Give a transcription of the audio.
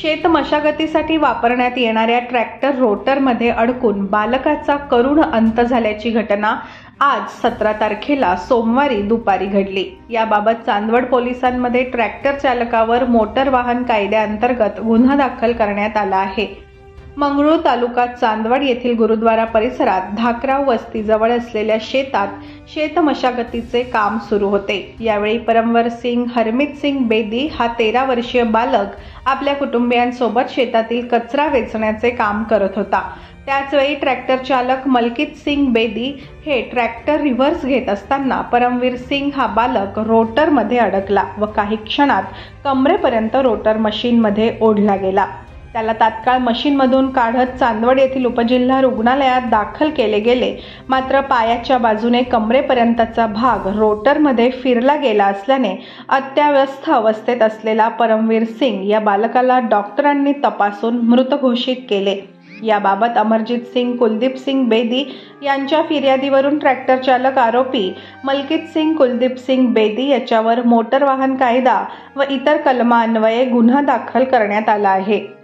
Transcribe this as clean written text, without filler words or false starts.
शेत मशागतीसाठी वापरण्यात येणाऱ्या ट्रॅक्टर रोटरमध्ये अडकून बालकाचा करुण अंत झाल्याची घटना आज 17 तारखेला सोमवारी दुपारी घडली। याबाबत चांदवड पोलिसांमध्ये ट्रॅक्टर चालकावर मोटर वाहन कायद्याअंतर्गत गुन्हा दाखल करण्यात आला आहे। मंगरूळ तालुका चांदवड येथील गुरुद्वारा परिसरात धाकराव वस्तीजवळ असलेल्या शेतात शेत मशागतीचे काम सुरू होते। यावेळी परमवर सिंग हरमित सिंग बेदी हा 13 वर्षीय बालक आपल्या कुटुंबियांसोबत शेतातील कचरा वेचण्याचे काम करत होता। त्याचवेळी ट्रॅक्टर चालक मलकित सिंग बेदी हे ट्रॅक्टर रिव्हर्स घेत असताना परमवीर सिंग हा बालक रोटरमध्ये अडकला व काही क्षणात कमरेपर्यंत रोटर मशीनमध्ये ओढला गेला। त्याला तात्काळ मशीनमधून काढत चांदवड येथील उपजिल्हा रुग्णालयात दाखल केले गेले, मात्र पायाच्या बाजूने कमरेपर्यंतचा भाग रोटरमध्ये फिरला गेला असल्याने अत्यावस्थ अवस्थेत असलेला परमवीर सिंग या बालकाला डॉक्टरांनी तपासून मृत घोषित केले। याबाबत अमरजीत सिंग कुलदीप सिंग बेदी यांच्या फिर्यादीवरून ट्रॅक्टर चालक आरोपी मलकित सिंग कुलदीप सिंग बेदी याच्यावर मोटर वाहन कायदा व इतर कलमान्वये गुन्हा दाखल करण्यात आला आहे।